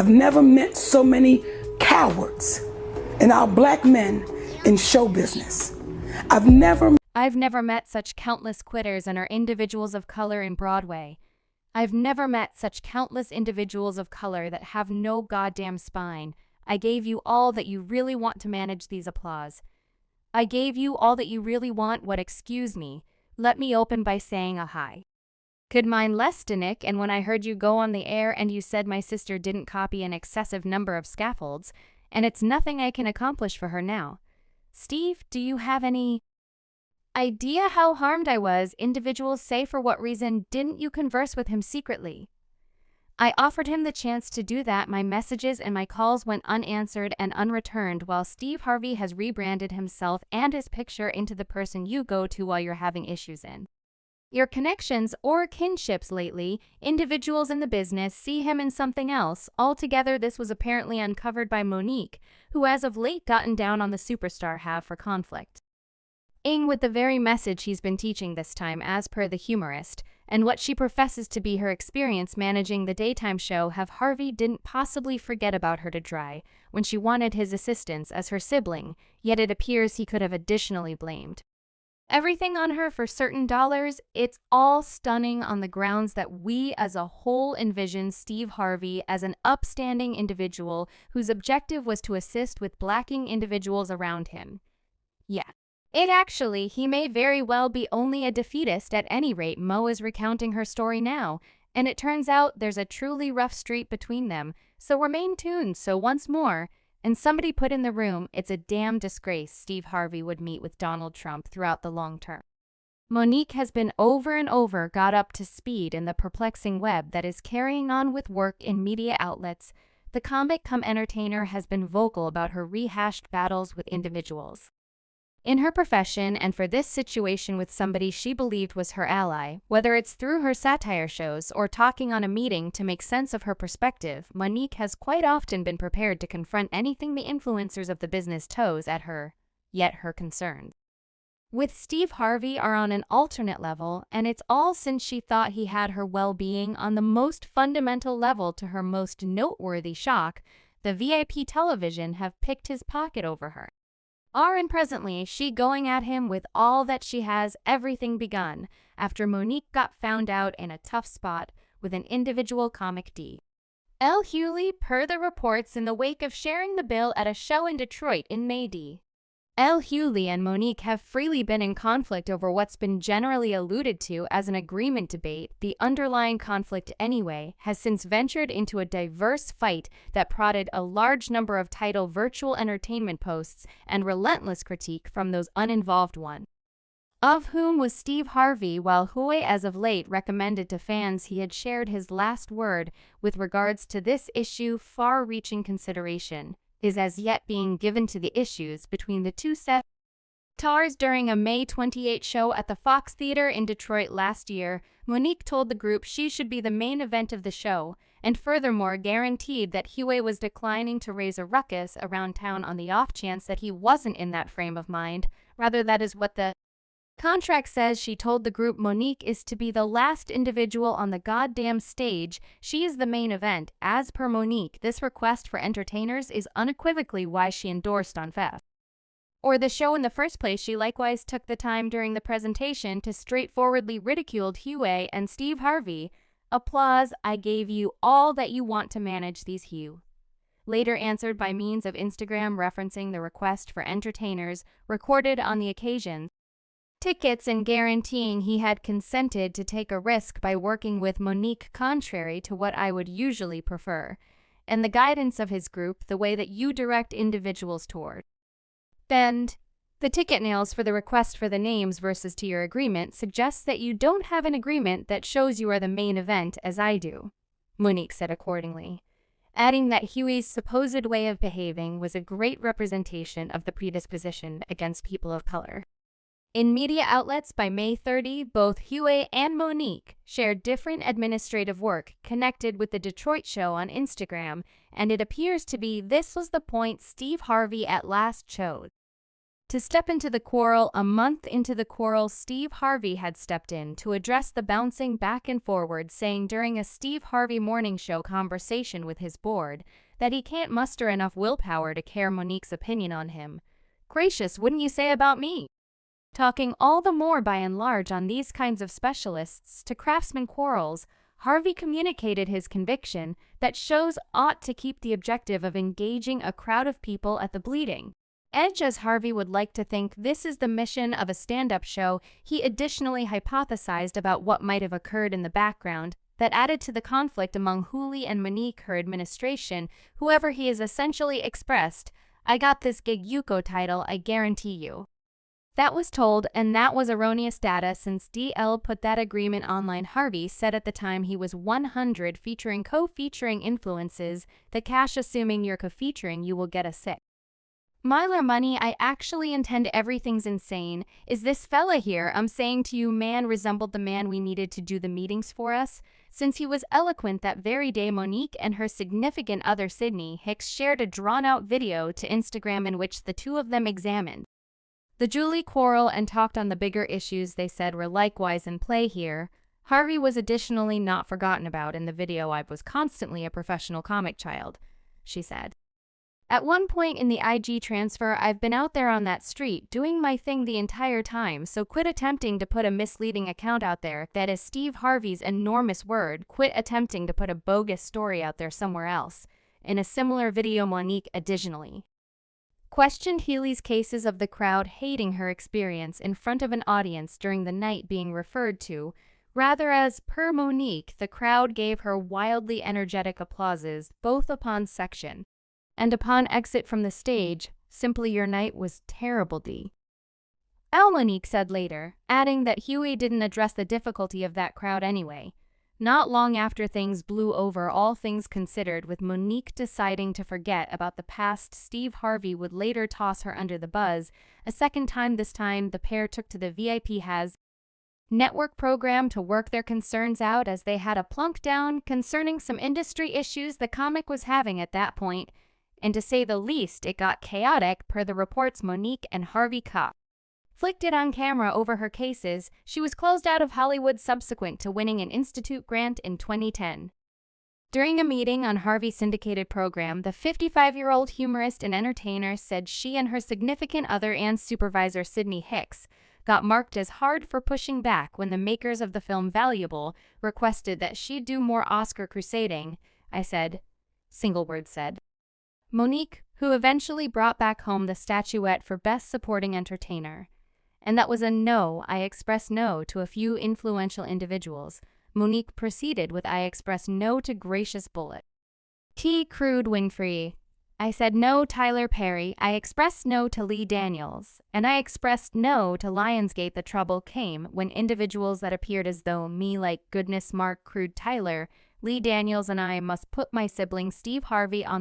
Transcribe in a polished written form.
I've never met so many cowards in our black men in show business. I've never met such countless quitters and are individuals of color in Broadway. I've never met such countless individuals of color that have no goddamn spine. I gave you all that you really want to manage these applause. I gave you all that you really want. What, excuse me. Let me open by saying a hi. Could mine less, Nick, and when I heard you go on the air and you said my sister didn't copy an excessive number of scaffolds, and it's nothing I can accomplish for her now. Steve, do you have any idea how harmed I was? Individuals say, for what reason didn't you converse with him secretly? I offered him the chance to do that. My messages and my calls went unanswered and unreturned, while Steve Harvey has rebranded himself and his picture into the person you go to while you're having issues in your connections or kinships lately. Individuals in the business see him in something else altogether. This was apparently uncovered by Monique, who as of late gotten down on the superstar have for conflict with the very message he's been teaching this time, as per the humorist, and what she professes to be her experience managing the daytime show. Have Harvey didn't possibly forget about her to dry when she wanted his assistance as her sibling, yet it appears he could have additionally blamed everything on her for certain dollars. It's all stunning on the grounds that we as a whole envision Steve Harvey as an upstanding individual whose objective was to assist with blacking individuals around him. Yeah. He may very well be only a defeatist. At any rate, Mo is recounting her story now, and it turns out there's a truly rough street between them, so remain tuned. So once more, and somebody put in the room, it's a damn disgrace Steve Harvey would meet with Donald Trump throughout the long term. Monique has been over and over got up to speed in the perplexing web that is carrying on with work in media outlets. The comic-cum-entertainer has been vocal about her rehashed battles with individuals in her profession, and for this situation with somebody she believed was her ally, whether it's through her satire shows or talking on a meeting to make sense of her perspective. Monique has quite often been prepared to confront anything the influencers of the business toes at her, yet her concerns with Steve Harvey are on an alternate level, and it's all since she thought he had her well-being on the most fundamental level. To her most noteworthy shock, the VIP television have picked his pocket over her. And presently, she going at him with all that she has. Everything begun after Monique got found out in a tough spot with an individual comic D. L. Hewley, per the reports, in the wake of sharing the bill at a show in Detroit in May. D. L. Hewley and Monique have freely been in conflict over what's been generally alluded to as an agreement debate. The underlying conflict, anyway, has since ventured into a diverse fight that prodded a large number of title virtual entertainment posts and relentless critique from those uninvolved, one of whom was Steve Harvey, while Huey as of late recommended to fans he had shared his last word with regards to this issue. Far-reaching consideration is as yet being given to the issues between the two stars. During a May 28 show at the Fox Theater in Detroit last year, Monique told the group she should be the main event of the show, and furthermore guaranteed that Huey was declining to raise a ruckus around town on the off chance that he wasn't in that frame of mind. Rather, that is what the contract says. She told the group Monique is to be the last individual on the goddamn stage. She is the main event. As per Monique, this request for entertainers is unequivocally why she endorsed on Fest or the show in the first place. She likewise took the time during the presentation to straightforwardly ridicule Huey and Steve Harvey. Applause. I gave you all that you want to manage these. Hugh later answered by means of Instagram, referencing the request for entertainers recorded on the occasion tickets and guaranteeing he had consented to take a risk by working with Monique, contrary to what I would usually prefer, and the guidance of his group, the way that you direct individuals toward bend the ticket nails for the request for the names versus to your agreement suggests that you don't have an agreement that shows you are the main event as I do, Monique said accordingly, adding that Huey's supposed way of behaving was a great representation of the predisposition against people of color. In media outlets by May 30, both Huey and Monique shared different administrative work connected with the Detroit show on Instagram, and it appears to be this was the point Steve Harvey at last chose To step into the quarrel, a month into the quarrel, Steve Harvey had stepped in to address the bouncing back and forward, saying during a Steve Harvey morning show conversation with his board that he can't muster enough willpower to care Monique's opinion on him. Gracious, wouldn't you say about me? Talking all the more by and large on these kinds of specialists to craftsman quarrels, Harvey communicated his conviction that shows ought to keep the objective of engaging a crowd of people at the bleeding edge. As Harvey would like to think this is the mission of a stand-up show, he additionally hypothesized about what might have occurred in the background that added to the conflict among Hooley and Monique, her administration, whoever he is. Essentially expressed, "I got this gig Yuko title, I guarantee you." That was told, and that was erroneous data since DL put that agreement online. Harvey said at the time he was 100 featuring co-featuring influences, the cash assuming you're co-featuring you will get a $6 Myler money. I actually intend everything's insane. Is this fella here I'm saying to you man resembled the man we needed to do the meetings for us? Since he was eloquent that very day, Monique and her significant other Sydney Hicks shared a drawn-out video to Instagram in which the two of them examined the Julie quarrel and talked on the bigger issues they said were likewise in play here. Harvey was additionally not forgotten about in the video. "I was constantly a professional comic child," she said. "At one point in the IG transfer, I've been out there on that street doing my thing the entire time, so quit attempting to put a misleading account out there. That is Steve Harvey's enormous word. Quit attempting to put a bogus story out there somewhere else." In a similar video, Monique additionally questioned Healy's cases of the crowd hating her experience in front of an audience during the night being referred to, rather as, per Monique, the crowd gave her wildly energetic applauses both upon section and upon exit from the stage. "Simply your night was terrible, D. L." Monique said later, adding that Huey didn't address the difficulty of that crowd anyway. Not long after things blew over, all things considered, with Monique deciding to forget about the past, Steve Harvey would later toss her under the bus a second time. This time, the pair took to the VIP Has network program to work their concerns out as they had a plunk down concerning some industry issues the comic was having at that point. And to say the least, it got chaotic. Per the reports Monique and Harvey flicked it on camera over her cases. She was closed out of Hollywood subsequent to winning an Institute grant in 2010. During a meeting on Harvey's syndicated program, the 55-year-old humorist and entertainer said she and her significant other and supervisor Sydney Hicks got marked as hard for pushing back when the makers of the film Valuable requested that she do more Oscar crusading. "I said," Singleword said. Monique, who eventually brought back home the statuette for Best Supporting Entertainer. And that was a no. "I expressed no to a few influential individuals." Monique proceeded with, "I expressed no to Gracious Bullet, T. Crude Winfrey. I said no Tyler Perry. I expressed no to Lee Daniels. And I expressed no to Lionsgate." The trouble came when individuals that appeared as though me like goodness Mark Crude Tyler, Lee Daniels and I must put my sibling Steve Harvey on